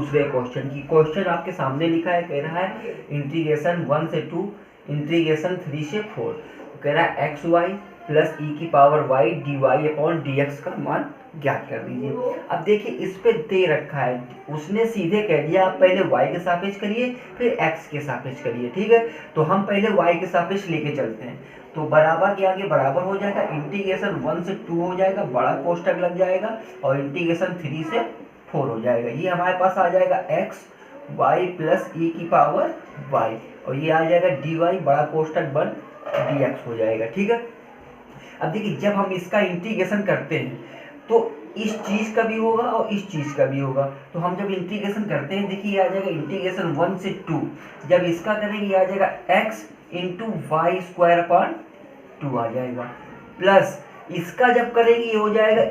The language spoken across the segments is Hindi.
दूसरे क्वेश्चन की। क्वेश्चन आपके सामने लिखा है, कह रहा है इंटीग्रेशन 1 से 2 इंटीग्रेशन 3 से 4, कह रहा है एक्स वाई प्लस ई की power Y D Y upon D X का मान ज्ञात कर दीजिए। अब देखिए इस पे दे रखा है, उसने सीधे कह दिया आप पहले y के सापेक्ष करिए फिर x के सापेक्ष करिए, ठीक है। तो हम पहले y के सापेक्ष लेके चलते हैं, तो बराबर के आगे बराबर हो जाएगा, इंटीग्रेशन 1 से 2 हो जाएगा, बड़ा कोष्टक लग जाएगा, और इंटीग्रेशन 3 से 4 हो जाएगा। ये हमारे पास आ जाएगा x y प्लस ई की पावर y, और ये आ जाएगा dy बड़ा कोष्टक बन dx हो जाएगा, ठीक है। अब देखिए जब हम इसका इंटीग्रेशन करते हैं तो इस चीज़ का भी होगा और इस चीज़ का भी होगा। तो हम जब इंटीग्रेशन करते हैं, देखिए आ जाएगा इंटीग्रेशन 1 से 2, जब इसका करेंगे आ जाएगा x into Y square upon 2 आ जाएगा, प्लस इसका जब करेंगे ये हो जाएगा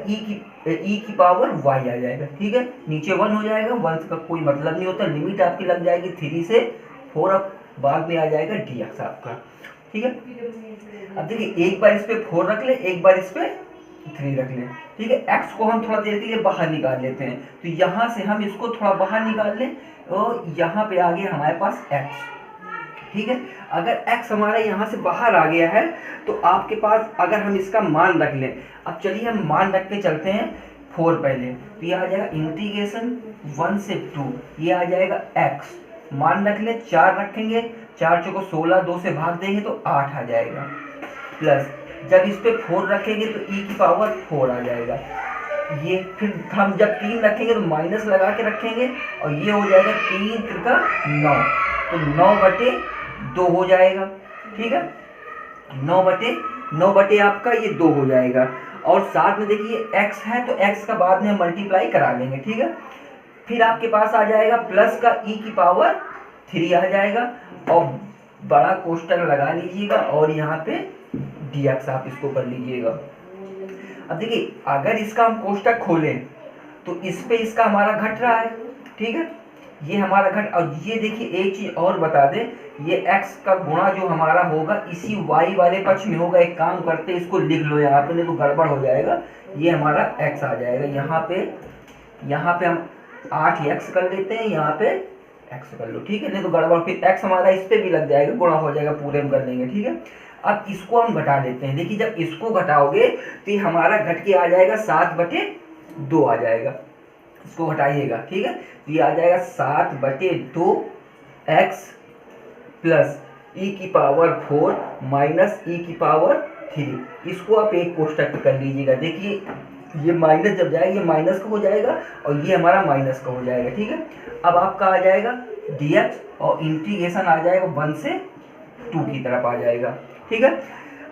ई की पावर y आ जाएगा, ठीक है। नीचे 1 हो जाएगा, 1 का कोई मतलब नहीं होता, लिमिट आपकी लग जाएगी 3 से 4, अब बाद में आ जाएगा dx आपका, ठीक है। अब देखिए एक बार इस पे 4 रख ले, एक बार इस पे 3 रख ले, ठीक है। x को हम थोड़ा देर के लिए बाहर निकाल लेते हैं, तो यहाँ से हम इसको थोड़ा बाहर निकाल लें और यहाँ पे आ गया हमारे पास x, ठीक है। अगर x हमारा यहाँ से बाहर आ गया है तो आपके पास अगर हम इसका मान रख लें, अब चलिए हम मान रख के चलते हैं 4 पहले, तो ये आ जाएगा इंटीग्रेशन 1 से 2, ये आ जाएगा x, मान रख ले 4 रखेंगे, 4 चौको 16, 2 से भाग देंगे तो 8 आ जाएगा, प्लस जब इस पे 4 रखेंगे तो ई की पावर 4 आ जाएगा, ये फिर हम जब 3 रखेंगे तो माइनस लगा के रखेंगे और ये हो जाएगा 3 त्रिका 9, तो 9/2 हो जाएगा, ठीक है। 9/9 आपका ये 2 हो जाएगा, और साथ में देखिए x है तो x का बाद में मल्टीप्लाई करा लेंगे, ठीक है। फिर आपके पास आ जाएगा प्लस का ई की पावर 3 आ जाएगा, और बड़ा कोष्टक लगा लीजिएगा और यहाँ पे dx आप इसको कर लीजिएगा। अब देखिए अगर इसका हम कोष्टक खोलें तो इस पे इसका हमारा घट रहा है, ठीक है, ये हमारा घट, और ये देखिए एक चीज और बता दें, ये x का गुणा जो हमारा होगा इसी y वाले पक्ष में होगा। एक काम करते इसको लिख लो यहाँ पे, नहीं तो गड़बड़ हो जाएगा, ये हमारा x आ जाएगा, यहाँ पे हम 8x कर लेते हैं, यहाँ पे x कर लो, ठीक है, नहीं तो गड़बड़, फिर x हमारा इस पे भी लग जाएगा, गुणा हो जाएगा, पूरे हम कर लेंगे, ठीक है। अब इसको हम घटा देते हैं, देखिए जब इसको घटाओगे तो ये हमारा घट के आ जाएगा 7/2 आ जाएगा, इसको घटाइएगा, ठीक है, तो ये आ जाएगा 7/2 x प्लस ई की पावर 4 माइनस ई की पावर 3, इसको आप एक कोष्टक कर लीजिएगा। देखिए ये माइनस जब जाएगा ये माइनस का हो जाएगा और ये हमारा माइनस का हो जाएगा, ठीक है। अब आपका आ जाएगा dx और इंटीग्रेशन आ जाएगा 1 से 2 की तरफ आ जाएगा, ठीक है।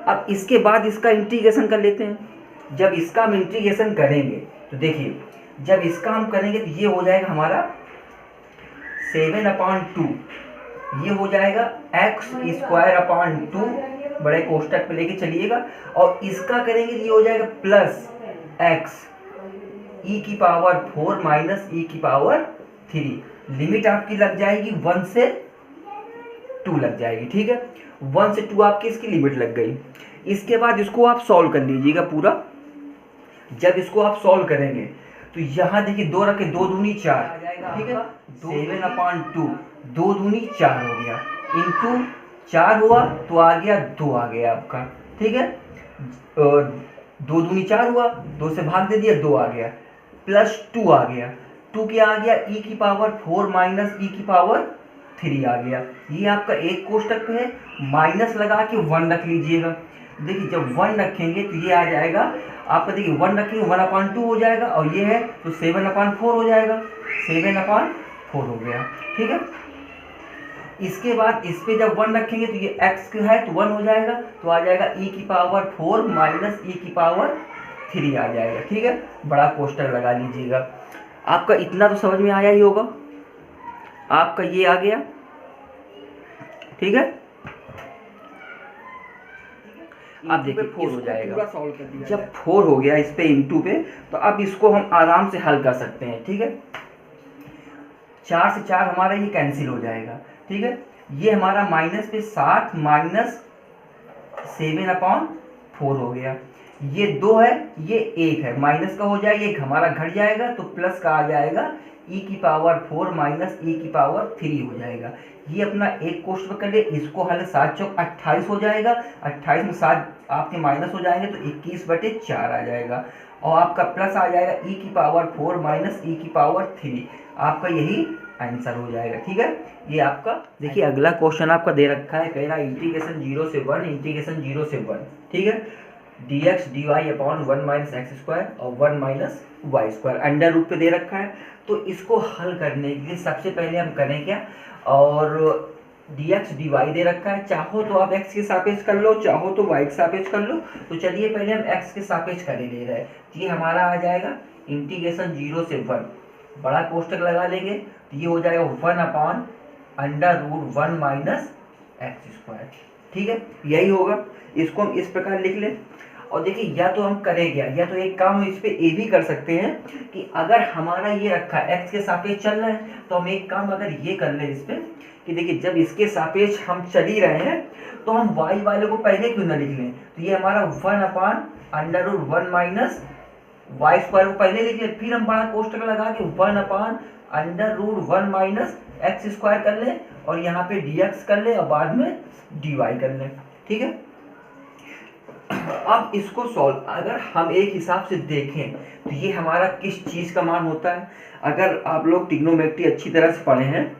अब इसके बाद इसका इंटीग्रेशन कर लेते हैं। जब इसका हम इंटीग्रेशन करेंगे तो देखिए जब इसका हम करेंगे तो ये हो जाएगा हमारा 7/2, ये हो जाएगा x²/2, बड़े कोष्टक पे लेके चलिएगा, और इसका करेंगे तो ये हो जाएगा प्लस x ई की पावर 4 माइनस ई की पावर 3, लिमिट आपकी लग जाएगी 1 से 2 लग जाएगी, ठीक है। 1 से 2 आपकी इसकी लिमिट लग गई। इसके बाद इसको आप सॉल्व कर लीजिएगा पूरा। जब इसको आप सॉल्व करेंगे तो यहाँ देखिए 2 रखे, 2 दूनी 4, ठीक है, 7/2, 2 दूनी 4 हो गया, इंटू 4 हुआ तो आ गया 2 आ गया आपका, ठीक है, 2 दूनी 4 हुआ, 2 से भाग दे दिया, 2 आ गया, प्लस 2 आ गया, 2 क्या आ गया, ई की पावर 4 माइनस ई की पावर 3 आ गया। ये आपका एक कोष्टक पे है, माइनस लगा के 1 रख लीजिएगा। देखिए जब 1 रखेंगे तो ये आ जाएगा आपका, देखिए 1 रखेंगे 1/2 हो जाएगा, और ये है तो 7/4 हो जाएगा, 7/4 हो गया, ठीक है। इसके बाद इस पे जब 1 रखेंगे तो ये x है तो 1 हो जाएगा, तो आ जाएगा ई की पावर 4 माइनस ई की पावर 3 आ जाएगा, ठीक है, बड़ा कोष्टक लगा लीजिएगा। आपका इतना तो समझ में आया ही होगा, आपका ये आ गया, ठीक है। अब देखिए 4 हो जाएगा, जब 4 हो गया इस पे इंटू पे, तो अब इसको हम आराम से हल कर सकते हैं, ठीक है। 4 से 4 हमारा ये कैंसिल हो जाएगा, ठीक है, ये हमारा माइनस पे 7 माइनस 7/4 हो गया। ये 2 है, ये 1 है, माइनस का हो जाएगा, ये हमारा घट जाएगा तो प्लस का आ जाएगा e की पावर 4 माइनस e की पावर 3 हो जाएगा। ये अपना एक क्वेश्चन कर ले, इसको हल 7 चौक 28 हो जाएगा, 28 में 7 आपके माइनस हो जाएंगे तो 21/4 आ जाएगा और आपका प्लस आ जाएगा e की पावर 4 माइनस e की पावर 3, आपका यही आंसर हो जाएगा। ठीक है, ये आपका देखिए अगला क्वेश्चन आपका दे रखा है, कह रहा है इंटीग्रेशन 0 से 1 इंटीग्रेशन 0 से 1, ठीक है, dx dy upon 1 minus X square और 1 minus Y square under root पे दे रखा है। तो इसको हल करने के लिए सबसे पहले हम करें क्या, और dx dy दे रखा है, चाहो तो आप x के सापेक्ष कर लो, चाहो तो y के सापेक्ष कर लो। तो चलिए पहले हम x के सापेक्ष कर ले रहे हैं, ये हमारा आ जाएगा इंटीग्रेशन 0 से 1, बड़ा कोष्टक लगा लेंगे तो ये हो जाएगा 1 upon under root 1 minus X square. ठीक है, यही होगा, इसको हम इस प्रकार लिख लें। और देखिए या तो हम करें क्या, या तो एक काम इस पे ये भी कर सकते हैं कि अगर हमारा ये रखा x के सापेक्ष चल रहा है तो हम एक काम अगर ये कर लें इस पे कि देखिए जब इसके सापेक्ष हम चल ही रहे हैं तो हम y वाले को पहले क्यों ना लिख लें। तो ये हमारा 1 upon under root 1 minus Y square को पहले लिख लें, फिर हम बड़ा कोष्टक लगा के 1 upon under root 1 minus X square कर लें और यहाँ पे dx कर लें और बाद में dy कर लें। ठीक है, अब इसको सॉल्व अगर हम एक हिसाब से देखें तो ये हमारा किस चीज़ का मान होता है। अगर आप लोग ट्रिग्नोमेट्री अच्छी तरह से पढ़े हैं,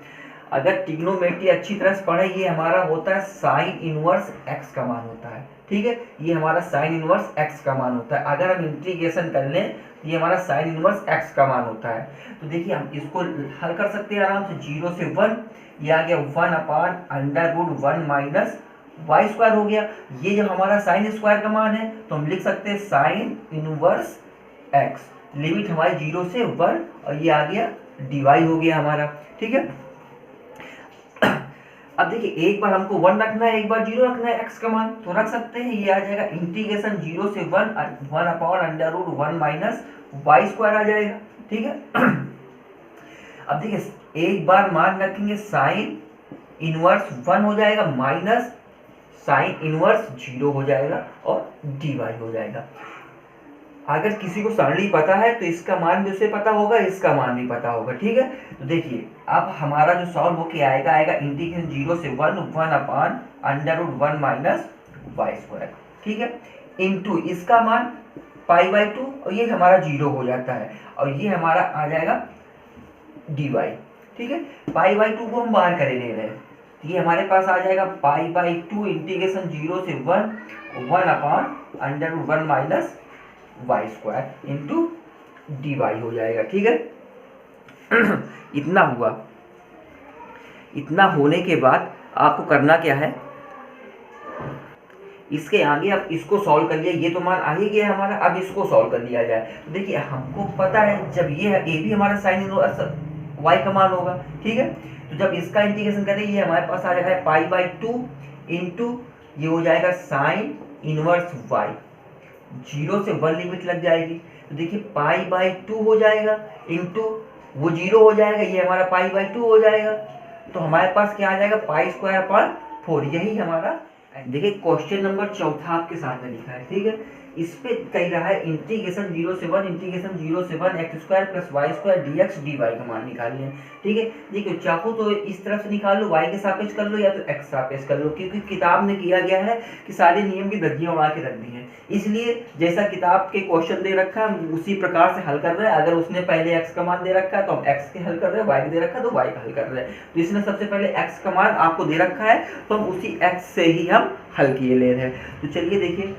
अगर ट्रिग्नोमेट्री अच्छी तरह से पढ़े, ये हमारा होता है साइन इनवर्स एक्स का मान होता है। ठीक है, ये हमारा साइन इनवर्स एक्स का मान होता है। अगर हम इंटीग्रेशन कर लें तो ये हमारा साइन इनवर्स एक्स का मान होता है। तो देखिए हम इसको हल कर सकते हैं आराम से, 0 से 1, ये आ गया 1 upon under root 1 minus Y square हो गया। ये जो हमारा साइन स्क्वायर का मान है तो हम लिख सकते हैं साइन इनवर्स एक्स, लिमिट हमारी 0 से 1 और ये आ गया dy हो गया हमारा। ठीक है, अब देखिए एक बार हमको 1 रखना है, एक बार 0 रखना है x का मान, तो रख सकते हैं, ये आ जाएगा इंटीग्रेशन 0 से 1 upon under root 1 minus Y square आ जाएगा। ठीक है, अब देखिए एक बार मान रखेंगे साइन इनवर्स 1 हो जाएगा माइनस साइन इनवर्स 0 हो जाएगा और dy हो जाएगा। अगर किसी को सरली पता है तो इसका मान भी उसे पता होगा, इसका मान भी पता होगा। ठीक है, तो देखिए अब हमारा जो सॉल्व होके आएगा इंटीग्रेशन 0 से 1 upon under root 1 minus Y square. ठीक है, इनटू इसका मान π/2 और ये हमारा 0 हो जाता है और ये हमारा आ जाएगा dy। ठीक है, π/2 को हम बाहर करे ले रहे हैं, ये हमारे पास आ जाएगा π/2 इंटीग्रेशन 0 से 1 upon under root 1 minus Y square into dy हो जाएगा। ठीक है, इतना हुआ। इतना होने के बाद आपको करना क्या है, इसके आगे आप इसको सॉल्व कर लिया, ये तो मान आ ही गया हमारा, अब इसको सॉल्व कर लिया जाए। तो देखिए हमको पता है जब ये भी हमारा साइन इनवर्स y का मान होगा। ठीक है, तो जब इसका इंटीग्रेशन करें ये हमारे पास आ जाएगा π/2 इंटू ये हो जाएगा साइन इनवर्स y, 0 से 1 लिमिट लग जाएगी तो देखिए π/2 हो जाएगा इंटू वो 0 हो जाएगा, ये हमारा π/2 हो जाएगा। तो हमारे पास क्या आ जाएगा π²/4, यही हमारा। देखिए क्वेश्चन नंबर 4 आपके सामने लिखा है। ठीक है, इस पे कह रहा है इंटीग्रेशन 0 से 1 इंटीग्रेशन 0 से 1 X square plus Y square dx dy का मान निकालिए। ठीक है, देखिए चाहो तो इस तरफ से निकाल लो, y के सापेक्ष कर लो या तो x सापेक्ष कर लो, क्योंकि किताब ने किया गया है कि सारे नियम की धज्जियां उड़ा के रख दी हैं, इसलिए जैसा किताब के क्वेश्चन दे रखा है हम उसी प्रकार से हल कर रहे हैं। अगर उसने पहले x का मान दे रखा है तो हम x के हल कर रहे हैं, y दे रखा है तो y का हल कर रहे हैं। तो इसने सबसे पहले x का मान आपको दे रखा है तो हम उसी x से ही हम हल किए ले रहे हैं। तो चलिए देखिए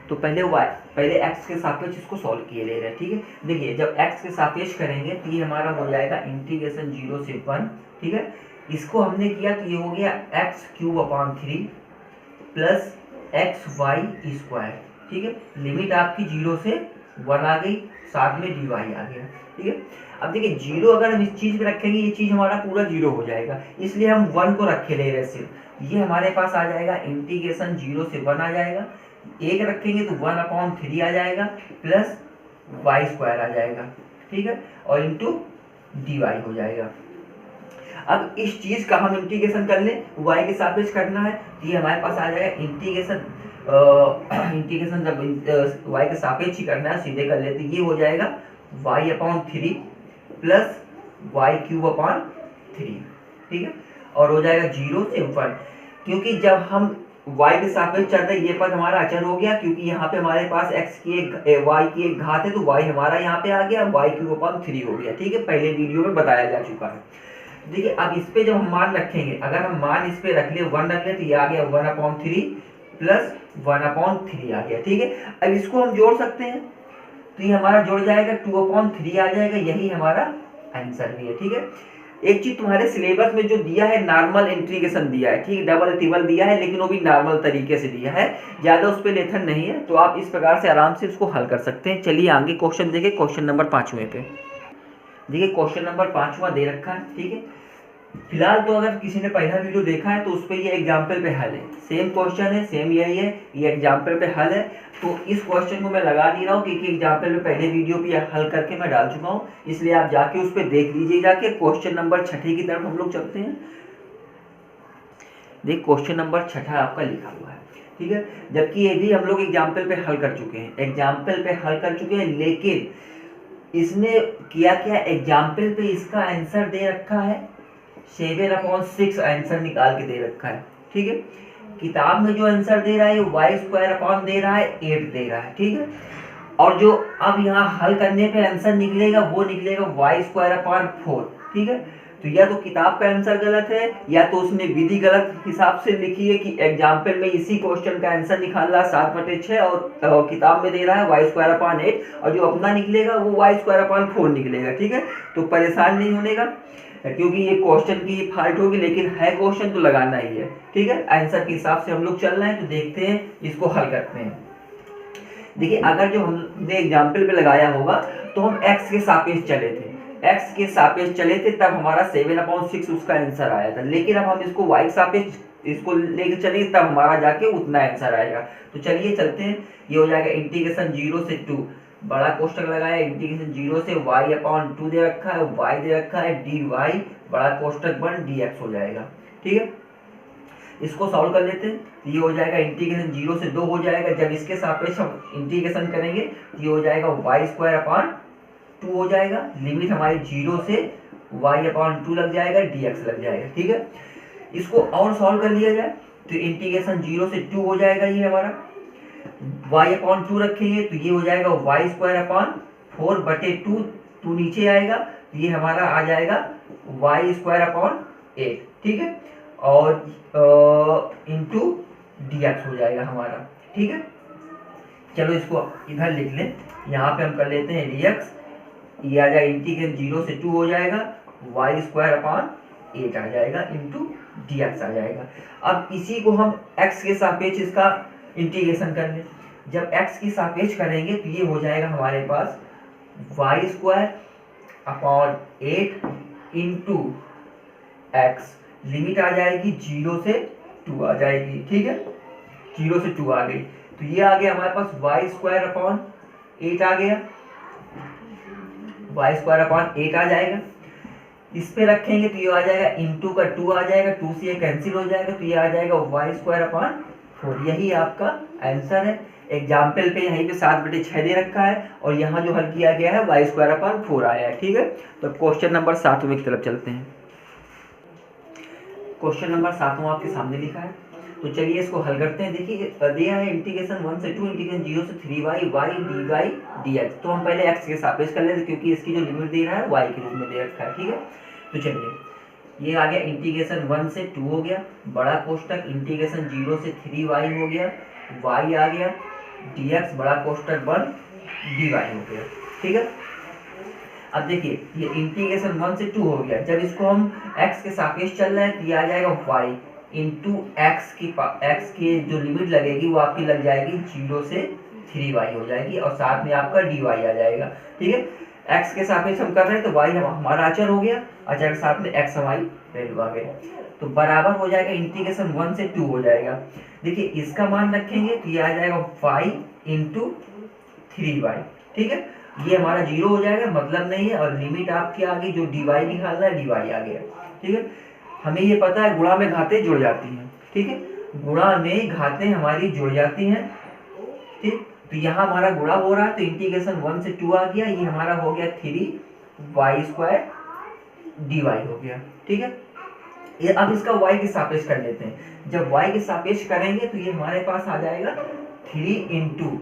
तो पहले x के सापेक्ष इसको सॉल्व किए ले रहे हैं। ठीक है, देखिए जब x के सापेक्ष करेंगे तो ये हमारा हो जाएगा इंटीग्रेशन 0 से 1। ठीक है, इसको हमने किया तो ये हो गया x³ प्लस xy स्क्वायर। ठीक है, लिमिट आपकी 0 से 1 आ गई, साथ में dy आ गया, ठीक है। अब देखिए 0 अगर हम इस चीज पे रखेंगे ये चीज हमारा पूरा 0 हो जाएगा, इसलिए हम 1 को रखे ले रहे सिर्फ। ये हमारे पास आ जाएगा इंटीग्रेशन 0 से 1 आ जाएगा, 1 रखेंगे तो 1/3 आ जाएगा प्लस y² आ जाएगा, ठीक है, और इंटू dy हो जाएगा। अब इस चीज का हम इंटीग्रेशन कर लें, y के सापेक्ष करना है, ये हमारे पास आ जाएगा इंटीग्रेशन जब y के सापेक्ष ही करना है सीधे कर लेते, ये हो जाएगा y/3 प्लस y³/3, ठीक है, और हो जाएगा 0 से 1, क्योंकि जब हम y के सापेक्ष चल रहे ये पद हमारा अचर हो गया, क्योंकि यहाँ पे हमारे पास y की एक घात है, तो y हमारा यहाँ पे आ गया, y³ हो गया, ठीक है, पहले वीडियो में बताया जा चुका है। देखिए अब इस पे जब हम मान रखेंगे, अगर हम मान इस पे रख ले 1 रख ले तो ये आ गया 1/3 प्लस 1/3 आ गया, ठीक है। अब इसको हम जोड़ सकते हैं तो ये हमारा जुड़ जाएगा 2/3 आ जाएगा, यही हमारा आंसर भी है, ठीक है। एक चीज तुम्हारे सिलेबस में जो दिया है नॉर्मल इंटीग्रेशन दिया है, ठीक, डबल ट्रिपल दिया है, लेकिन वो भी नॉर्मल तरीके से दिया है, ज्यादा उस पर लेथन नहीं है, तो आप इस प्रकार से आराम से इसको हल कर सकते हैं। चलिए आगे क्वेश्चन देखें, क्वेश्चन नंबर 5वें पे। देखिए क्वेश्चन नंबर 5वां दे रखा है, ठीक है। फिलहाल तो अगर किसी ने पहला वीडियो देखा है तो उस पर ये एग्जाम्पल पे हल है, सेम क्वेश्चन है, सेम यही है, ये एग्जाम्पल पे हल है, तो इस क्वेश्चन को मैं लगा नहीं रहा हूँ क्योंकि एग्जाम्पल में पहले वीडियो पे हल करके मैं डाल चुका हूँ, इसलिए आप जाके उस पर देख लीजिए जाके। क्वेश्चन नंबर 6 की तरफ हम लोग चलते हैं। देख क्वेश्चन नंबर 6 आपका लिखा हुआ है, ठीक है, जबकि ये भी हम लोग एग्जाम्पल पे हल कर चुके हैं, एग्जाम्पल पे हल कर चुके हैं, लेकिन इसने किया क्या, एग्जाम्पल पे इसका आंसर दे रखा है 7/6 आंसर निकाल के दे रखा है, ठीक है। किताब में जो आंसर दे रहा है y² दे रहा है 8 दे रहा है, ठीक है, और जो अब यहाँ हल करने पे आंसर निकलेगा वो निकलेगा y²/4, ठीक है। तो या तो किताब का आंसर गलत है या तो उसने विधि गलत हिसाब से लिखी है कि एग्जाम्पल में इसी क्वेश्चन का आंसर निकाल रहा है 7/6 और किताब में दे रहा है y²/8, और जो अपना निकलेगा वो y²/4 निकलेगा, ठीक है। तो परेशान नहीं होने का, क्योंकि ये क्वेश्चन की फॉल्ट होगी, लेकिन है क्वेश्चन तो लगाना ही है, ठीक है। आंसर के हिसाब से हम लोग चल रहे हैं, तो देखते हैं इसको हल करते हैं। देखिए अगर जो हमने एग्जाम्पल पे लगाया होगा तो हम x के सापेक्ष चले थे, x के सापेक्ष चले थे तब हमारा 7/6 उसका आंसर आया था, लेकिन अब हम इसको y के सापेक्ष इसको लेके चलेंगे तब हमारा जाके उतना आंसर आएगा। तो चलिए चलते हैं, ये हो जाएगा इंटीग्रेशन 0 से 2, बड़ा कोष्टक लगाया, इंटीग्रेशन 0 से y/2 दे रखा है, y दे रखा है, dy बड़ा कोष्टक बन dx हो जाएगा, ठीक है। इसको सॉल्व कर लेते हैं, ये हो जाएगा इंटीग्रेशन 0 से 2 हो जाएगा, जब इसके सापेक्ष हम इंटीग्रेशन करेंगे तो ये हो जाएगा y²/2 हो जाएगा, लिमिट हमारी 0 से y/2 लग जाएगा, dx लग जाएगा, ठीक है। इसको और सॉल्व कर लिया जाए तो इंटीग्रेशन 0 से 2 हो जाएगा, ये हमारा y/2 रखेंगे तो ये हो जाएगा y²/4/2, 2 नीचे आएगा तो ये हमारा आ जाएगा y²/8, ठीक है, और इंटू dx हो जाएगा हमारा, ठीक है। चलो इसको इधर लिख लें, यहाँ पे हम कर लेते हैं dx, ये आ जाएगा इंटीग्रेशन 0 से 2 हो जाएगा, y²/8 आ जाएगा इंटू dx आ जाएगा। अब इसी को हम x के सापेक्ष इसका इंटीग्रेशन कर लें, जब x के सापेक्ष करेंगे तो ये हो जाएगा हमारे पास y²/8 इंटू x, लिमिट आ जाएगी 0 से 2 आ जाएगी, ठीक है, 0 से 2 आ गई तो ये आ गया हमारे पास y²/8 आ गया, y²/8 आ जाएगा। इस पे रखेंगे तो ये आ जाएगा इंटू का 2 आ जाएगा, 2 से ये कैंसिल हो जाएगा तो ये आ जाएगा y²/4, यही आपका आंसर है। एग्जाम्पल पे यहीं पे 7/6 दे रखा है और यहाँ जो हल किया गया है y²/4 आया है, ठीक है। तो क्वेश्चन नंबर 7वें की तरफ चलते हैं। क्वेश्चन नंबर 7वां आपके सामने लिखा है, तो चलिए इसको हल करते हैं। देखिए दिया है इंटीग्रेशन 1 से 2 इंटीग्रेशन 0 से 3y y dy dx, तो हम पहले x के सापेक्ष कर लेते क्योंकि इसकी जो लिमिट दे रहा है y के रूप में दे रखा है, ठीक है। तो चलिए ये आ गया इंटीग्रेशन 1 से 2 हो गया, बड़ा कोष्टक इंटीग्रेशन 0 से 3y हो गया, y आ गया, dx बड़ा कोष्टक बन dy हो गया, ठीक है। अब देखिए ये इंटीग्रेशन 1 से 2 हो गया, जब इसको हम x के सापेक्ष चल रहा है तो ये आ जाएगा y इंटू x की जो लिमिट लगेगी वो आपकी लग जाएगी 0 से 3y हो जाएगी और साथ में आपका dy आ जाएगा। ठीक है, x के सापेक्ष हम कर रहे हैं तो y हमारा अचर हो गया, अचर के साथ में x हमारी वैल्यू आ गई, तो बराबर हो जाएगा इंटीग्रेशन 1 से 2 हो जाएगा। देखिए इसका मान रखेंगे तो ये आ जाएगा y इंटू 3y। ठीक है, ये हमारा 0 हो जाएगा, मतलब नहीं है, और लिमिट आपकी आ गई, जो dy निकालना है dy आ गया। ठीक है, हमें ये पता है गुणा में घातें जुड़ जाती हैं। ठीक है, गुणा में घातें हमारी जुड़ जाती हैं। ठीक, तो यहाँ हमारा गुणा हो रहा है तो इंटीग्रेशन 1 से 2 आ गया, ये हमारा हो गया 3y² dy हो गया। ठीक है, ये अब इसका y के सापेक्ष कर लेते हैं। जब y के सापेक्ष करेंगे तो ये हमारे पास आ जाएगा 3 इंटू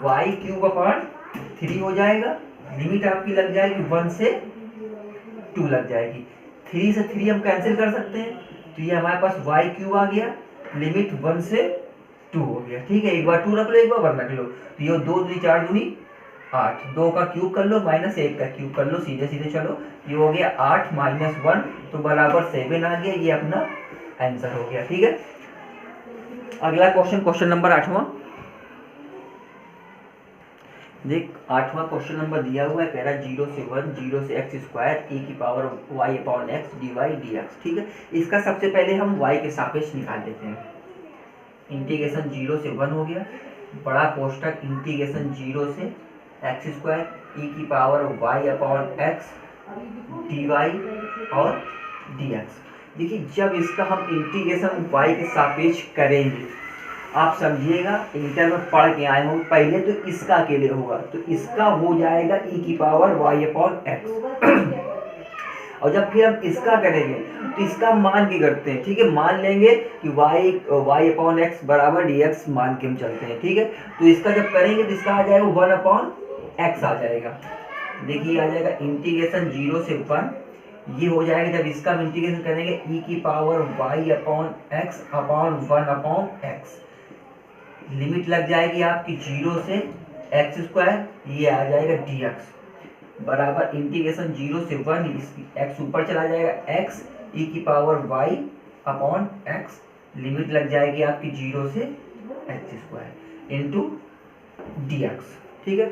y³ हो जाएगा। लिमिट आपकी लग जाएगी 1 से 2 लग जाएगी, 3 से 3 हम कैंसिल कर सकते हैं, तो ये हमारे पास y³ आ गया, लिमिट 1 से 2 हो गया। ठीक है, एक बार 2 रख लो, एक बार 1 रख लो, तो ये 2 दूनी 4 दूनी 8, 2 का क्यूब कर लो माइनस 1 का क्यूब कर लो, सीधे सीधे चलो, ये हो गया 8 माइनस 1 तो बराबर 7 आ गया, ये अपना आंसर हो गया। ठीक है, अगला क्वेश्चन नंबर 8वां देख, 8वां क्वेश्चन नंबर दिया हुआ है, कह रहा है 0 से 1, 0 से x² e की पावर y/x dy dx। ठीक है, इसका सबसे पहले हम y के सापेक्ष निकाल लेते हैं। इंटीग्रेशन 0 से 1 हो गया, बड़ा कोष्टक इंटीग्रेशन 0 से x² e की पावर y/x dy और dx। देखिए जब इसका हम इंटीग्रेशन y के सापेक्ष करेंगे, आप समझिएगा इंटर में पढ़ के आए हो, पहले तो इसका अकेले होगा, तो इसका हो जाएगा e की पावर y/x और जब फिर हम इसका करेंगे तो इसका मान की करते हैं। ठीक है, मान लेंगे कि y/x बराबर dx मान के हम चलते हैं। ठीक है, तो इसका जब करेंगे तो इसका आ जाएगा 1/x आ जाएगा। देखिए आ जाएगा इंटीग्रेशन 0 से 1, ये हो जाएगा जब इसका हम इंटीग्रेशन करेंगे e की power y/x upon 1/x, limit लग जाएगी आपकी 0 से x², ये आ जाएगा dx बराबर इंटीग्रेशन 0 से 1, x ऊपर चला जाएगा x e की पावर y/x, लिमिट लग जाएगी आपकी 0 से x² इंटू dx। ठीक है,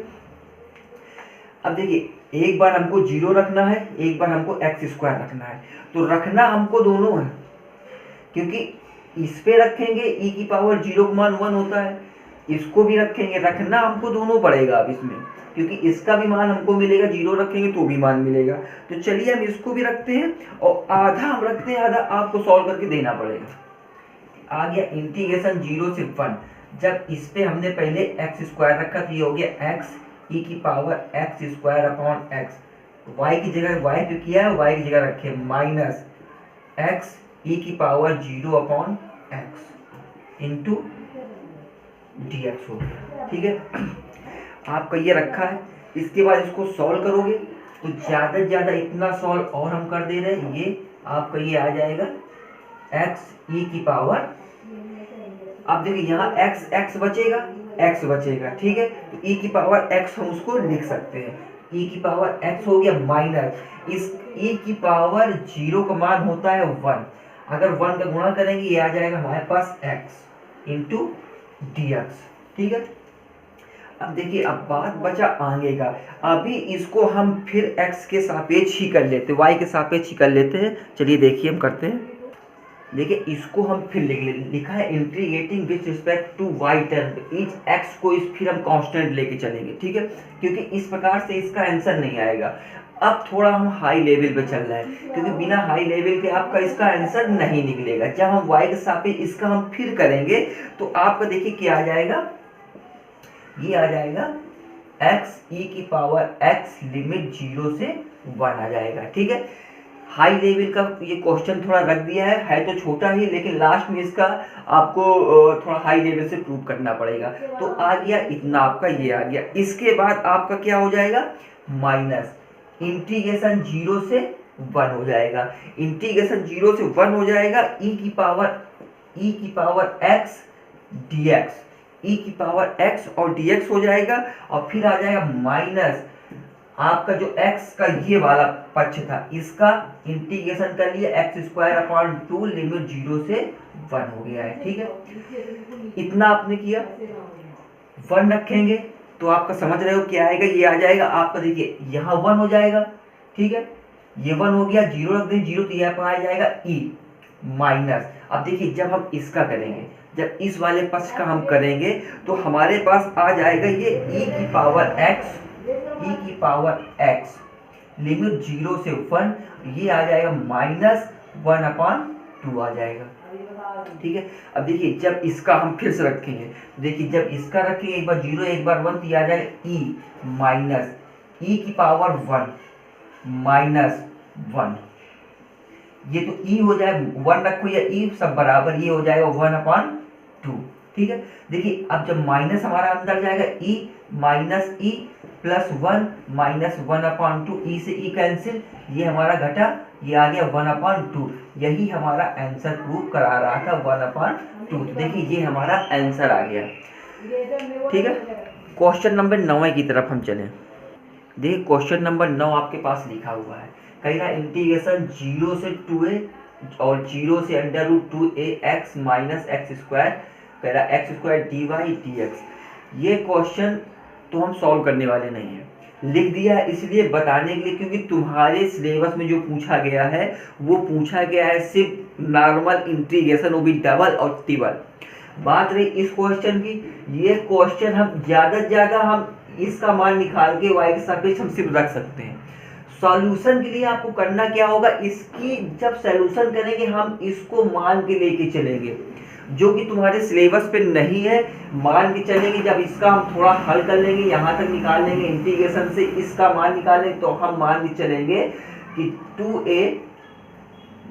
अब देखिए एक बार हमको 0 रखना है, एक बार हमको x² रखना है, तो रखना हमको दोनों है, क्योंकि इस पे रखेंगे e की पावर 0 का मान 1 होता है, इसको भी रखेंगे, रखना हमको दोनों पड़ेगा अब इसमें, क्योंकि इसका भी मान हमको मिलेगा, 0 रखेंगे तो भी मान मिलेगा। तो चलिए हम इसको भी रखते हैं और आधा हम रखते हैं, आधा आपको सॉल्व करके देना पड़ेगा। आ गया इंटीग्रेशन 0 से 1, जब इस पे हमने पहले x² रखा तो ये हो गया x e की power x² upon x, y की जगह y पे किया है, y की जगह रखे माइनस x e की पावर 0/x इंटू dx हो गया। ठीक है, आपका ये रखा है, इसके बाद इसको सॉल्व करोगे तो ज़्यादा से ज़्यादा इतना सॉल्व और हम कर दे रहे हैं, ये आपका ये आ जाएगा x e की पावर, अब देखिए यहाँ x बचेगा, x बचेगा। ठीक है, तो e की पावर x हम उसको लिख सकते हैं, e की पावर x हो गया माइनस इस e की पावर 0 का मान होता है 1, अगर 1 का गुणा करेंगे ये आ जाएगा हमारे पास x इंटू dx। ठीक है, अब देखिए अब बात बचा आगे का, अभी इसको हम फिर x के सापेक्ष ही कर लेते, y के सापेक्ष ही कर लेते हैं। चलिए देखिए हम करते हैं, देखिए इसको हम फिर लिखा है integrating with respect to y term each x को इस फिर हम कांस्टेंट लेके चलेंगे। ठीक है, क्योंकि इस प्रकार से इसका आंसर नहीं आएगा। अब थोड़ा हम हाई लेवल पे चल रहे हैं, क्योंकि बिना हाई लेवल के आपका इसका आंसर नहीं निकलेगा। जब हम y के सापेक्ष इसका हम फिर करेंगे तो आपका देखिए क्या आ जाएगा, ये आ जाएगा x e की पावर x लिमिट 0 से 1 आ जाएगा। ठीक है, हाई लेवल का ये क्वेश्चन थोड़ा रख दिया है तो छोटा ही, लेकिन लास्ट में इसका आपको थोड़ा हाई लेवल से प्रूव करना पड़ेगा। तो आ गया इतना, आपका ये आ गया। इसके बाद आपका क्या हो जाएगा, माइनस इंटीग्रेशन 0 से 1 हो जाएगा, इंटीग्रेशन 0 से 1 हो जाएगा e की पावर x dx, e की पावर x और dx हो जाएगा, और फिर आ जाएगा माइनस आपका जो x का ये वाला पक्ष था इसका इंटीग्रेशन कर लिया x²/2 लिमिट 0 से 1 हो गया है। ठीक है, इतना आपने किया। वन रखेंगे तो आपका समझ रहे हो क्या आएगा, ये आ जाएगा आपका, देखिए यहाँ वन हो जाएगा, ठीक है, ये वन हो गया, जीरो रख दें, जीरो तो यहाँ पर आ जाएगा ई माइनस। अब देखिए जब हम इसका करेंगे, जब इस वाले पक्ष का हम करेंगे तो हमारे पास आ जाएगा ये ई की पावर एक्स, ई की पावर एक्स लिमिट जीरो से वन, ये आ जाएगा माइनस वन अपॉन टू आ जाएगा, ठीक है। अब देखिए जब इसका हम फिर से रखेंगे, देखिए जब इसका रखेंगे एक बार जीरो एक बार वन, तो ये आ जाएगा ई माइनस ई की पावर वन माइनस वन, ये तो ई हो जाए, वन रखो या ई सब बराबर, ये हो जाएगा वन अपॉन टू, ठीक है। देखिए अब जब माइनस हमारा अंदर जाएगा, E minus E plus one minus one upon two, E से ई कैंसिल, ये हमारा घटा, ये आ गया वन अपॉन टू, यही हमारा आंसर प्रूव करा रहा था वन अपॉन टू। तो देखिए ये हमारा आंसर आ गया, ठीक है। क्वेश्चन नंबर 9 की तरफ हम चलें। देखिए क्वेश्चन नंबर 9 आपके पास लिखा हुआ है, कहीं ना इंटीग्रेशन जीरो से 2a और जीरो से under root 2a X minus X square, कह रहा X square D Y D X. ये क्वेश्चन तो हम सॉल्व करने वाले नहीं हैं, लिख दिया है इसलिए बताने के लिए, क्योंकि तुम्हारे सिलेबस में जो पूछा गया है वो पूछा गया है सिर्फ नॉर्मल इंटीग्रेशन, वो भी डबल और ट्रिपल। बात रही इस क्वेश्चन की, ये क्वेश्चन हम ज़्यादा से ज़्यादा हम इसका मान निकाल के y के सापेक्ष हम सिर्फ रख सकते हैं। सॉल्यूशन के लिए आपको करना क्या होगा, इसकी जब सॉल्यूशन करेंगे हम इसको मान के लेके चलेंगे, जो कि तुम्हारे सिलेबस पे नहीं है, मान के चलेंगे। जब इसका हम थोड़ा हल कर लेंगे, यहाँ तक निकाल लेंगे इंटीग्रेशन से, इसका मान निकालेंगे तो हम मान के चलेंगे कि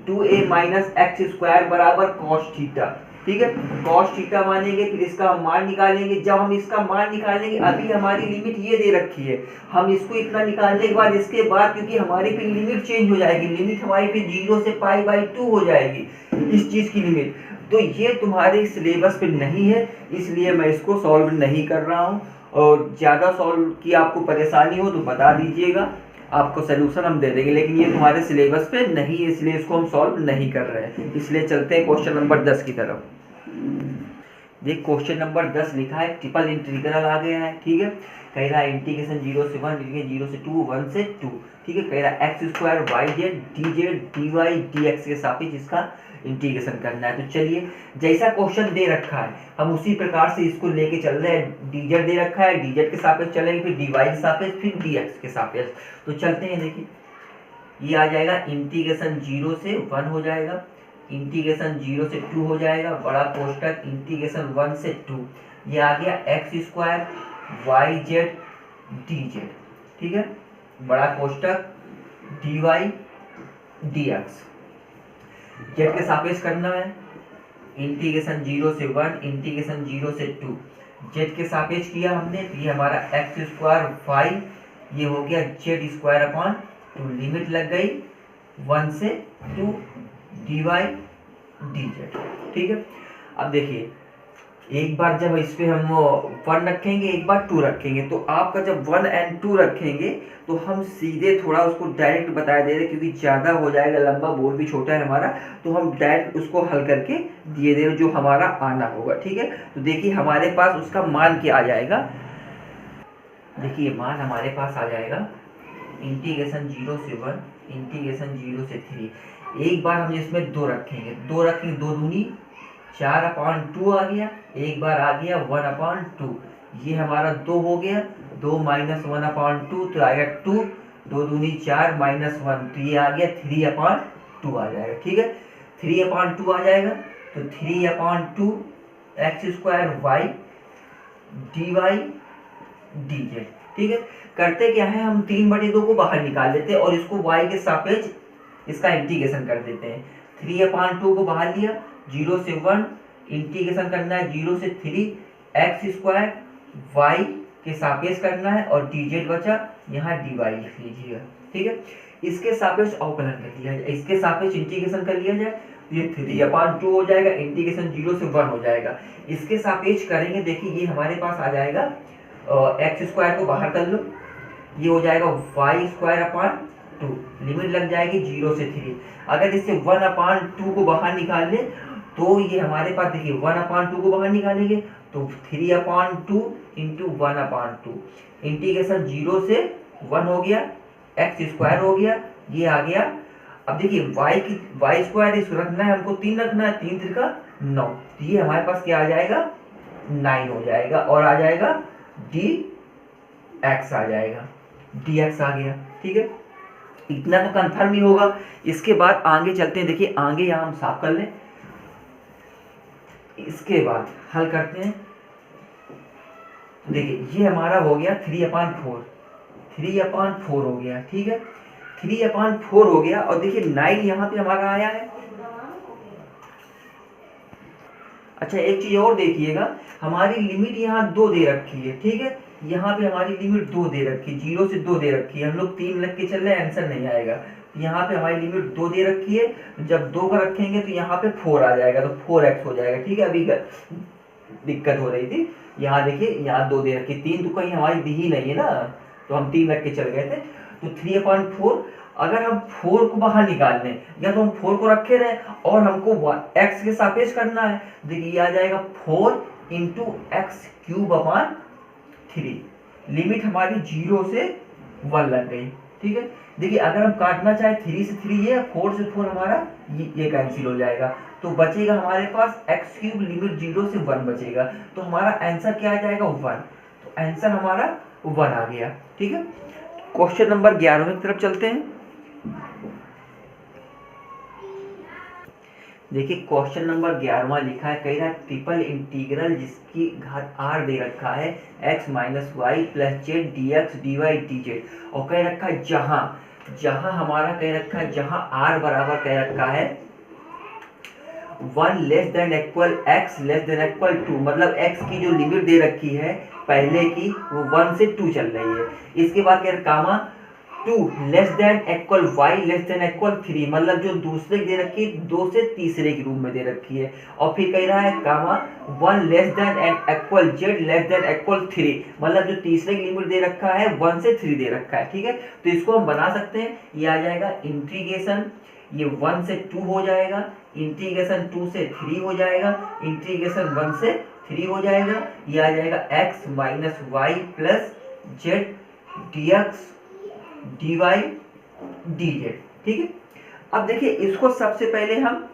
2a माइनस एक्स स्क्वायर बराबर कॉस थीटा, ठीक है, कॉस थीटा मानेंगे, फिर इसका हम मान निकालेंगे। जब हम इसका मान निकालेंगे, अभी हमारी लिमिट ये दे रखी है, हम इसको इतना निकालने के बाद इसके बाद क्योंकि हमारी फिर लिमिट चेंज हो जाएगी, लिमिट हमारी फिर 0 से पाई बाई 2 हो जाएगी इस चीज़ की लिमिट, तो ये तुम्हारे सिलेबस पे नहीं है, इसलिए मैं इसको सॉल्व नहीं कर रहा हूँ। और ज़्यादा सॉल्व की आपको परेशानी हो तो बता दीजिएगा, आपको सोल्यूशन हम दे देंगे, लेकिन ये तुम्हारे सिलेबस पे नहीं है, इसलिए इसको हम सॉल्व नहीं कर रहे हैं। इसलिए चलते हैं क्वेश्चन नंबर 10 की तरफ। देख क्वेश्चन नंबर 10 लिखा है, ट्रिपल इंटीग्रल आ गया है, ठीक है, कह रहा है इंटीग्रेशन 0 से 1, 0 से 2, 1 से 2, ठीक है, कह रहा है X square Y Z D Z D Y D X के सापेक्ष इसका इंटीग्रेशन करना है। तो चलिए जैसा क्वेश्चन दे रखा है हम उसी प्रकार से इसको लेके चल रहे हैं। डी जेड दे रखा है, डी जेड के सापेक्ष चलेंगे, फिर डी वाई के सापेक्ष, फिर डी एक्स के सापेक्ष। तो चलते हैं, देखिए ये आ जाएगा इंटीग्रेशन 0 से 1 हो जाएगा, इंटीग्रेशन 0 से 2 हो जाएगा, बड़ा कोष्टक इंटीग्रेशन 1 से 2, ये आ गया X square Y Z D Z, ठीक है, बड़ा कोष्टक D Y D X, Z के सापेक्ष करना है, इंटीग्रेशन 0 से 1 इंटीग्रेशन 0 से 2, जेड के सापेक्ष किया हमने, तो ये हमारा एक्स स्क्वायर वाई, ये हो गया जेड स्क्वायर अपॉन 2, लिमिट लग गई 1 से 2 डी वाई डी जेड, ठीक है। अब देखिए एक बार जब इस पे हम 1 रखेंगे, एक बार 2 रखेंगे, तो आपका जब 1 एंड 2 रखेंगे तो हम सीधे थोड़ा उसको डायरेक्ट बता दे रहे, क्योंकि ज़्यादा हो जाएगा लंबा, बोर्ड भी छोटा है हमारा, तो हम डायरेक्ट उसको हल करके दिए दे रहे जो हमारा आना होगा, ठीक है। तो देखिए हमारे पास उसका मान क्या आ जाएगा, देखिए मान हमारे पास आ जाएगा इंटीग्रेशन 0 से 1 इंटीग्रेशन 0 से 3, एक बार हम इसमें 2 रखेंगे, 2 रखेंगे, 2 दूनी 4 अपॉन 2 आ गया, एक बार आ गया 1 अपॉन 2, ये हमारा 2 हो गया, 2 माइनस 1 अपॉन 2 तो आएगा 2, 2 दूनी 4 माइनस 1, तो ये आ गया 3 अपॉन 2 आ जाएगा, ठीक है, 3 अपॉन 2 आ जाएगा, तो 3 upon 2 X square Y D Y D Z, ठीक है। करते क्या है, हम 3/2 को बाहर निकाल लेते हैं और इसको y के सापेक्ष इसका इंटीग्रेशन कर देते हैं। 3 अपॉन 2 को बाहर लिया, 0 से 1 इंटीग्रेशन करना है, 0 से 3 एक्स स्क्वायर वाई के सापेक्ष करना है, और डी जेड बचा, यहाँ डी वाई लिख लीजिएगा, ठीक है। इसके सापेक्ष अवकलन कर लिया जाए, इसके सापेक्ष इंटीग्रेशन कर लिया जाए, ये 3 अपॉन 2 हो जाएगा, इंटीग्रेशन 0 से 1 हो जाएगा। इसके सापेक्ष करेंगे, देखिए ये हमारे पास आ जाएगा, एक्स स्क्वायर को बाहर कर लो, ये हो जाएगा वाई स्क्वायर अपॉन 2, लिमिट लग जाएगी 0 से 3। अगर इससे 1 अपॉन 2 को बाहर निकाल ले तो ये हमारे पास देखिए 1/2 को बाहर निकालेंगे तो 3/2 इंटू 1/2 इंटीग्रेशन 0 से 1 हो गया, एक्स स्क्वायर हो गया, ये आ गया। अब देखिए वाई स्क्वायर इसको रखना है हमको 3 रखना है, 3 3 9, तो ये हमारे पास क्या आ जाएगा 9 हो जाएगा और आ जाएगा डी एक्स आ जाएगा, डी एक्स आ गया। ठीक है, इतना तो कंफर्म ही होगा। इसके बाद आगे चलते हैं, देखिए आगे यहाँ हम साफ कर लें, इसके बाद हल करते हैं। देखिए ये हमारा हो गया 3/4, 3/4 हो गया। ठीक है, 3/4 हो गया और देखिए 9 यहाँ पे हमारा आया है। अच्छा एक चीज और देखिएगा, हमारी लिमिट यहाँ 2 दे रखी है। ठीक है, यहाँ पे हमारी लिमिट 2 दे रखी है, 0 से 2 दे रखी है, हम लोग 3 लग के चल रहे हैं, आंसर नहीं आएगा। यहाँ पे हमारी लिमिट 2 दे रखी है, जब 2 का रखेंगे तो यहाँ पे 4 आ जाएगा, तो 4x हो जाएगा। ठीक है, अभी दिक्कत हो रही थी, यहाँ देखिए यहाँ 2 दे रखी, 3 तो कहीं हमारी दी ही नहीं है ना, तो हम 3 लग के चल गए थे। तो 3/4, अगर हम 4 को बाहर निकाल लें या तो हम 4 को रखे रहे और हमको x के सापेक्ष करना है, देखिए ये आ जाएगा 4 इंटू x³/3। लिमिट हमारी 0 से 1 लग गई। ठीक है, देखिए अगर हम काटना चाहे 3 से 3 ये, 4 से 4 हमारा ये कैंसिल हो जाएगा, तो बचेगा हमारे पास x³ लिमिट 0 से 1 बचेगा, तो हमारा आंसर क्या आ जाएगा 1, तो आंसर हमारा 1 आ गया। ठीक है, क्वेश्चन नंबर 11 की तरफ चलते हैं। देखिए क्वेश्चन नंबर 11 लिखा है, कह रहा है ट्रिपल इंटीग्रल जिसकी घात r दे रखा है x minus Y plus Z D X D Y D Z, और कह रखा है जहां हमारा कह रखा है जहां r बराबर कह रखा है 1 less than equal x less than equal 2, मतलब x की जो लिमिट दे रखी है पहले की वो 1 से 2 चल रही है। इसके बाद कह रखा है 2 less than equal y less than equal 3, मतलब जो दूसरे दे रखी है 2 से तीसरे के रूप में दे रखी है। और फिर कह रहा है 1 less than equal z less than equal 3, मतलब जो तीसरे की लिमिट दे रखा है 1 से 3 दे रखा है। ठीक है, तो इसको हम बना सकते हैं, ये आ जाएगा इंटीग्रेशन, ये 1 से 2 हो जाएगा, इंटीग्रेशन 2 से 3 हो जाएगा, इंटीग्रेशन 1 से 3 हो जाएगा, ये आ जाएगा x minus Y plus Z D X D Y D Z. ठीक है, अब देखिए इसको सबसे पहले हम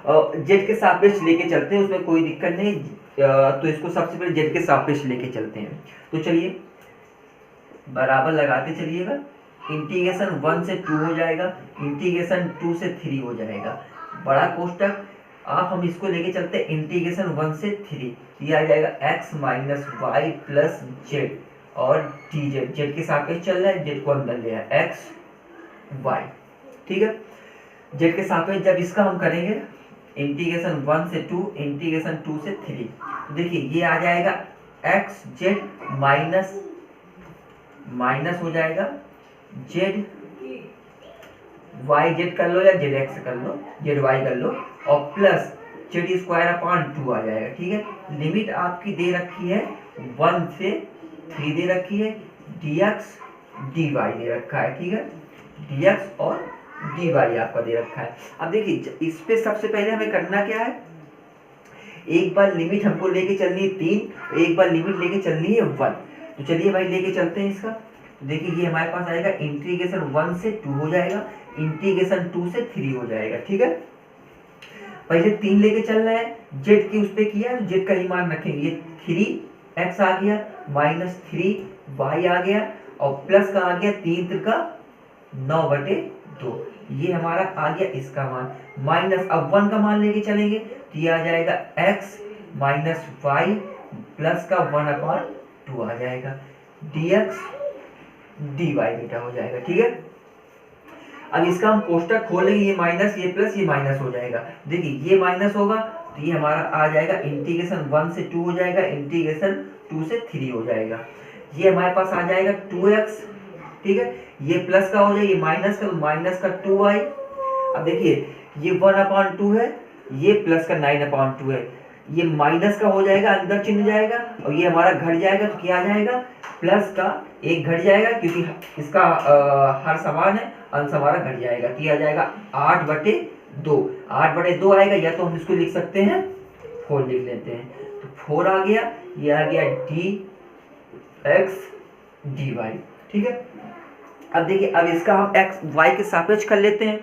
जेड के सापेक्ष लेके चलते हैं, उसमें कोई दिक्कत नहीं, तो इसको सबसे पहले जेड के सापेक्ष लेके चलते हैं। तो चलिए बराबर लगाते चलिएगा, इंटीग्रेशन 1 से 2 हो जाएगा, इंटीग्रेशन 2 से 3 हो जाएगा, बड़ा कोष्टक आप हम इसको लेके चलते हैं इंटीग्रेशन 1 से 3, ये आ जाएगा x minus Y plus Z और डी जेड, जेड के सापेक्ष चल रहा है, जेड को अंदर ले आया x y। ठीक है, जेड के सापेक्ष जब इसका हम करेंगे इंटीग्रेशन 1 से 2 इंटीग्रेशन 2 से 3, तो देखिए ये आ जाएगा x जेड माइनस हो जाएगा जेड वाई जेड कर लो या जेड एक्स कर लो, जेड वाई कर लो, और प्लस जेड स्क्वायर अपॉन 2 आ जाएगा। ठीक है, लिमिट आपकी दे रखी है 1 से 3 दे रखी है, dx dy दे रखा है। ठीक है, dx और dy आपका दे रखा है। अब देखिए इस पे सबसे पहले हमें करना क्या है, एक बार लिमिट हमको लेके चलनी है 3, एक बार लिमिट लेके चलनी है 1, तो चलिए भाई लेके चलते हैं इसका। देखिए ये हमारे पास आएगा इंटीग्रेशन 1 से 2 हो जाएगा, इंटीग्रेशन 2 से 3 हो जाएगा। ठीक है, पहले 3 लेके चल रहा है, जेड की उस पे किया तो जेड का ही मान रखेंगे, ये 3x आ गया माइनस 3y आ गया और प्लस का आ गया 3 त्रिका 9/2, ये हमारा आ गया इसका मान, माइनस अब 1 का मान लेके चलेंगे तो ये आ जाएगा x माइनस वाई प्लस का 1/2 आ जाएगा, dx dy बेटा हो जाएगा। ठीक है, अब इसका हम कोष्टक खोलेंगे, ये माइनस ये प्लस ये माइनस हो जाएगा, देखिए ये माइनस होगा तो ये हमारा आ जाएगा इंटीग्रेशन 1 से 2 हो जाएगा, इंटीग्रेशन 2 से 3 हो जाएगा, ये हमारे पास आ जाएगा 2x। ठीक है, ये प्लस का हो जाएगा, ये माइनस का 2y। अब देखिए ये 1/2 है, ये प्लस का 9/2 है, ये माइनस का हो जाएगा अंदर चिन्ह जाएगा और ये हमारा घट जाएगा, तो क्या आ जाएगा प्लस का 1 घट जाएगा क्योंकि इसका हर समान है, अंश हमारा घट जाएगा, तो ये आ जाएगा 8/2 2, 8/2 आएगा, या तो हम इसको लिख सकते हैं 4 लिख लेते हैं, तो 4 आ गया, ये आ गया dx dy। ठीक है, अब देखिए, अब इसका हम x y के सापेक्ष कर लेते हैं।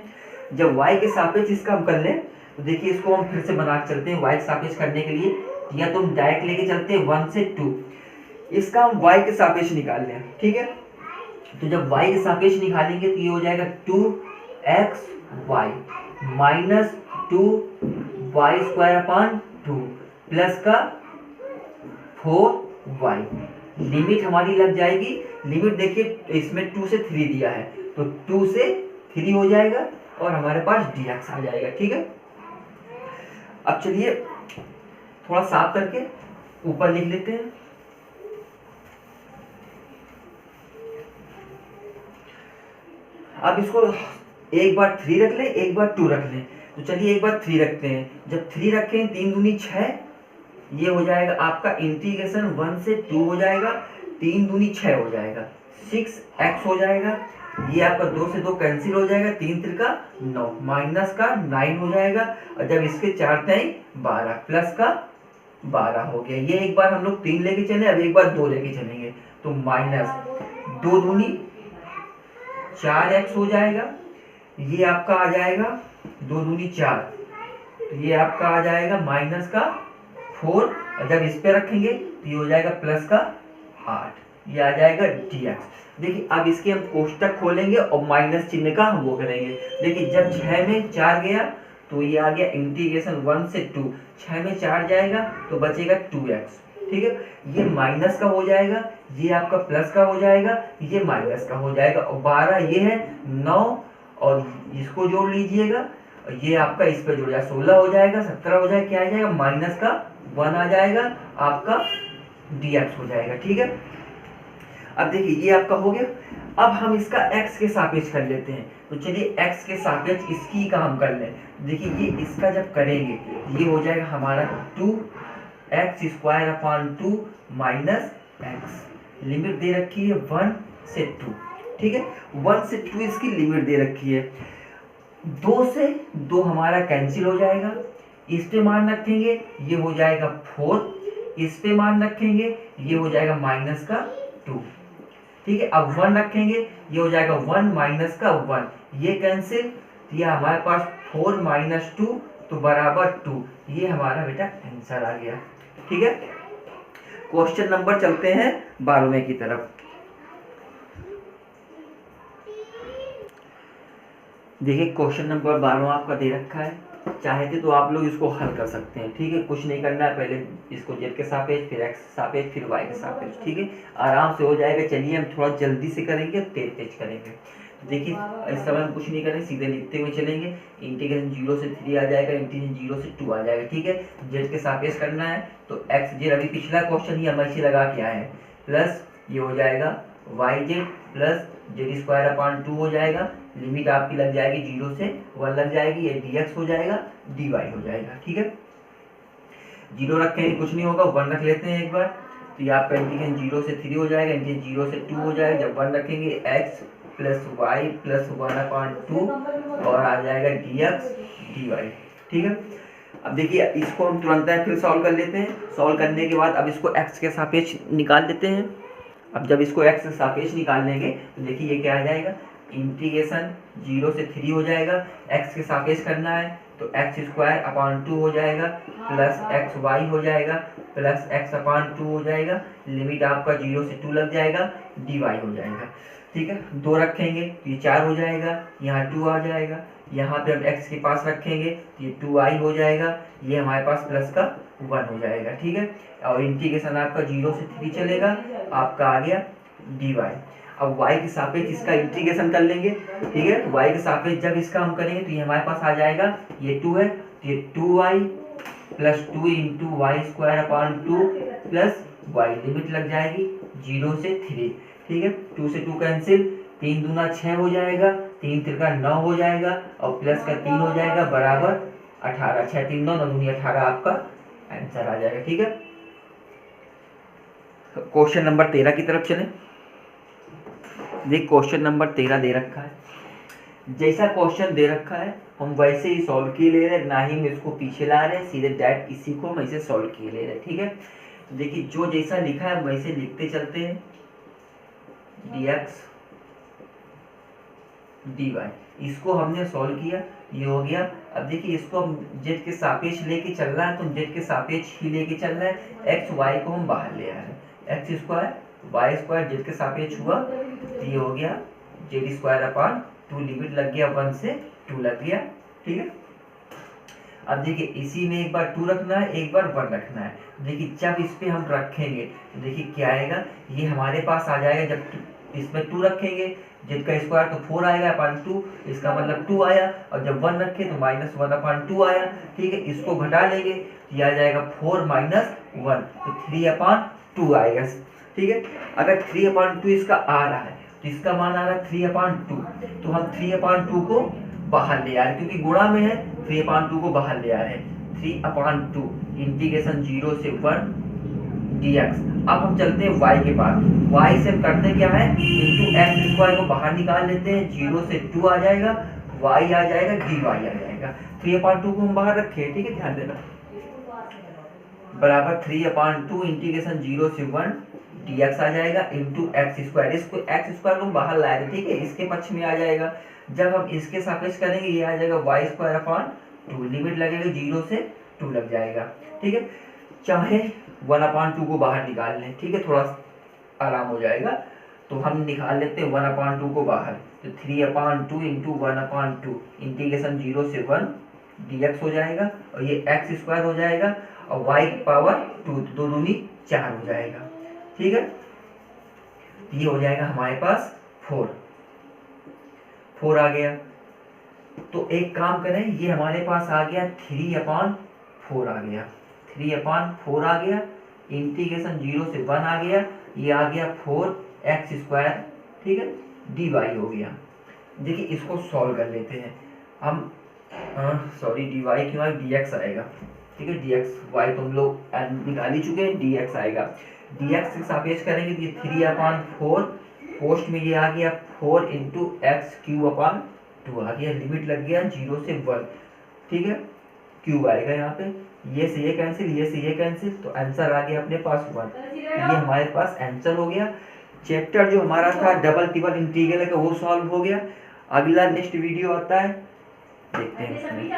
जब y के सापेक्ष इसका हम कर लें तो देखिए इसको हम फिर से बना के चलते हैं y के सापेक्ष करने के लिए, या तो हम डायरेक्ट लेके चलते हैं 1 से 2, इसका हम y के सापेक्ष निकाल लें। ठीक है, तो जब y के सापेक्ष निकालेंगे तो ये हो जाएगा 2xy माइनस 2y² प्लस का 4y, लिमिट हमारी लग जाएगी। लिमिट देखिए इसमें 2 से 3 दिया है, तो 2 से 3 हो जाएगा और हमारे पास dx आ जाएगा। ठीक है, अब चलिए थोड़ा साफ करके ऊपर लिख लेते हैं। अब इसको एक बार 3 रख लें, एक बार 2 रख लें, तो चलिए एक बार 3 रखते हैं। जब 3 रखें 3 दूनी 6, ये हो जाएगा आपका इंटीग्रेशन 1 से 2 हो जाएगा, 3 दूनी 6 हो जाएगा, 6x हो जाएगा, ये आपका 2 से 2 कैंसिल हो जाएगा, 3 त्रिका 9 माइनस का 9 हो जाएगा, और जब इसके 4 टाइम 12 प्लस का 12 हो गया। ये एक बार हम लोग 3 लेके चले, अब एक बार 2 लेके चलेंगे, तो माइनस 2 दूनी 4x हो जाएगा, ये आपका आ जाएगा 2 दूनी 4, तो ये आपका आ जाएगा माइनस का 4, और जब इस पे रखेंगे तो ये हो जाएगा प्लस का 8, ये आ जाएगा dx। देखिए अब इसके हम कोष्टक खोलेंगे और माइनस चिन्ह का हम वो करेंगे। देखिए जब 6 में 4 गया तो ये आ गया इंटीग्रेशन 1 से 2, 6 में 4 जाएगा तो बचेगा 2x। ठीक है, ये माइनस का हो जाएगा, ये आपका प्लस का हो जाएगा, ये माइनस का हो जाएगा, और 12 ये है 9, और इसको जोड़ लीजिएगा, ये आपका इस पे जुड़ जाएगा, 16 हो जाएगा, 17 हो जाएगा, क्या आ जाएगा माइनस का 1 आ जाएगा, आपका dx हो जाएगा। ठीक है, अब देखिए ये आपका हो गया। अब हम इसका x के सापेक्ष कर लेते हैं, तो चलिए x के सापेक्ष इसकी का हम कर लें। देखिए ये इसका जब करेंगे ये हो जाएगा हमारा 2x² माइनस x, लिमिट दे रखी है 1 से 2। ठीक है, 1 से 2 इसकी लिमिट दे रखी है, 2 से 2 हमारा कैंसिल हो जाएगा, इस पे मान रखेंगे ये हो जाएगा 4, इस पे मान रखेंगे ये हो जाएगा माइनस का 2। ठीक है, अब 1 रखेंगे ये हो जाएगा 1 माइनस का 1, ये कैंसिल, तो ये हमारे पास 4 माइनस 2 तो बराबर 2, ये हमारा बेटा आंसर आ गया। ठीक है, क्वेश्चन नंबर चलते हैं 12वें की तरफ। देखिए क्वेश्चन नंबर 12 आपका दे रखा है, चाहे तो आप लोग इसको हल कर सकते हैं। ठीक है, कुछ नहीं करना है, पहले इसको z के सापेक्ष, फिर x के सापेक्ष, फिर y के सापेक्ष। ठीक है, आराम से हो जाएगा। चलिए हम थोड़ा जल्दी से करेंगे, तेज करेंगे। देखिए इस समय हम कुछ नहीं करेंगे, सीधे लिखते हुए चलेंगे। इंटीग्रेशन 0 से 3 आ जाएगा, इंटीग्रेशन 0 से 2 आ जाएगा। ठीक है, z के सापेक्ष करना है तो x z, अभी पिछला क्वेश्चन ही हम ऐसे लगा के आए हैं, प्लस ये हो जाएगा yz प्लस z² हो जाएगा, लिमिट आपकी लग जाएगी 0 से 1 लग जाएगी, ये dx हो जाएगा, dy हो जाएगा। ठीक है, 0 रखेंगे कुछ नहीं होगा, 1 रख लेते हैं एक बार, तो ये आपका इंटीग्रेशन 0 से 3 हो जाएगा, इंटीग्रेशन 0 से 2 हो जाएगा, जब 1 रखेंगे x प्लस y प्लस 1/2 और आ जाएगा dx dy। ठीक है, अब देखिए इसको हम तुरंत फिर सॉल्व कर लेते हैं। सॉल्व करने के बाद अब इसको x के सापेक्ष निकाल देते हैं। अब जब इसको x के सापेक्ष निकाल लेंगे तो देखिए ये क्या आ जाएगा, इंटीग्रेशन 0 से 3 हो जाएगा, x के सापेक्ष करना है तो x² हो जाएगा, प्लस xy हो जाएगा, प्लस x/2 हो जाएगा, लिमिट आपका 0 से 2 लग जाएगा, dy हो जाएगा। ठीक है, 2 रखेंगे तो ये 4 हो जाएगा, यहाँ 2 आ जाएगा, यहाँ पे हम x के पास रखेंगे तो ये 2i हो जाएगा, ये हमारे पास प्लस का 1 हो जाएगा। ठीक है, और इंटीग्रेशन आपका 0 से 3 चलेगा, आपका आ गया dy। अब y के सापेक्ष इसका इंटीग्रेशन कर लेंगे। ठीक है, y के सापेक्ष जब इसका हम करेंगे तो ये हमारे पास आ जाएगा, ये 2 है तो ये 2y plus 2 into y² plus y, limit लग जाएगी 0 से 3। ठीक है, 2 से 2 कैंसिल, 3 दूना 6 हो जाएगा, 3 त्रिका 9 हो जाएगा, और प्लस का 3 हो जाएगा, बराबर 18, 6 3 9 9 दूनी 18 आपका आंसर आ जाएगा। ठीक है, क्वेश्चन नंबर 13 की तरफ चलें। देख क्वेश्चन नंबर 13 दे रखा है, जैसा क्वेश्चन दे रखा है हम वैसे ही सॉल्व किए ले रहे हैं, ना ही हम इसको पीछे ला रहे हैं, सीधे डायरेक्ट इसी को हम ऐसे सॉल्व किए ले रहे हैं। ठीक है, देखिए जो जैसा लिखा है वैसे लिखते चलते हैं, dx dy, इसको हमने सॉल्व किया, ये हो गया। अब देखिए इसको हम जेड के सापेक्ष लेके चल रहा है, तो जेड के सापेक्ष ही लेके चल रहा है, एक्स वाई को हम बाहर ले आ रहे हैं, X square Y square Z के सापेक्ष हुआ, तो ये हो गया जेड स्क्वायर अपॉन 2, लिमिट लग गया 1 से 2 लग गया। ठीक है, अब देखिए इसी में एक बार 2 रखना है, एक बार 1 रखना है। देखिए जब इस पे हम रखेंगे तो देखिए क्या आएगा, ये हमारे पास आ जाएगा, जब इसमें 2 रखेंगे जेड का स्क्वायर तो 4 आएगा अपॉन 2, इसका मतलब 2 आया, और जब 1 रखे तो -1 अपॉन 2 आया। ठीक है, इसको घटा लेंगे तो ये आ जाएगा 4 - 1, तो 3 अपॉन 2 आएगा। ठीक है, अगर 3 अपॉन 2 इसका आ रहा है तो इसका मान आ रहा है 3 अपॉन 2, तो हम 3 अपॉन 2 को बाहर ले आ रहे हैं, क्योंकि गुणा में है, 3 अपॉन 2 को बाहर ले आ रहे हैं, 3 अपॉन 2 इंटीग्रेशन 0 से 1 dx। अब हम चलते हैं y के पास, y से हम करते क्या है, इंटू एक्स स्क्वायर को बाहर निकाल लेते हैं, 0 से 2 आ जाएगा, y आ जाएगा, dy आ जाएगा। 3 अपॉन 2 को हम बाहर रखे, ठीक है, ध्यान देना, बराबर 3 अपॉन 2 इंटीग्रेशन 0 से 1 dx आ जाएगा, इंटू एक्स स्क्वायर, इसको एक्स स्क्वायर को हम बाहर लाए थे, ठीक है, इसके पक्ष में आ जाएगा। जब हम इसके सापेक्ष करेंगे ये आ जाएगा वाई स्क्वायर अपॉन 2, लिमिट लगेगा 0 से 2 लग जाएगा। ठीक है, चाहे 1 अपॉन 2 को बाहर निकाल लें, ठीक है, थोड़ा आराम हो जाएगा, तो हम निकाल लेते हैं 1 अपॉन 2 को बाहर, तो 3 अपॉन 2 इंटू 1 अपॉन 2 इंटीग्रेशन 0 से 1 dx हो जाएगा, और ये एक्स स्क्वायर हो जाएगा, और y की पावर 2, 2 दूनी 4 हो जाएगा। ठीक है, ये हो जाएगा हमारे पास 4 आ गया। तो एक काम करें, ये हमारे पास आ गया 3 अपॉन 4 आ गया, 3 अपॉन 4 आ गया, इंटीग्रेशन 0 से 1 आ गया, ये आ गया 4x स्क्वायर, ठीक है, dy हो गया। देखिए इसको सॉल्व कर लेते हैं हम, सॉरी dy क्यों आएगा, dx आएगा, ठीक है, dx, y तुम लोग निकाल ही चुके हैं, dx आएगा, dx के सापेक्ष करेंगे तो ये 3 अपॉन 4, पोस्ट में ये आ गया 4 इंटू एक्स क्यूब अपॉन 2 आ गया, लिमिट लग गया 0 से 1, ठीक है, क्यूब आएगा यहाँ पे, ये से ये कैंसिल, ये से ये कैंसिल, तो आंसर आ गया अपने पास 1। ये हमारे पास आंसर हो गया। चैप्टर जो हमारा था डबल ट्रिपल इंटीग्रल का वो सॉल्व हो गया। अगला नेक्स्ट वीडियो आता है, देखते हैं उसमें।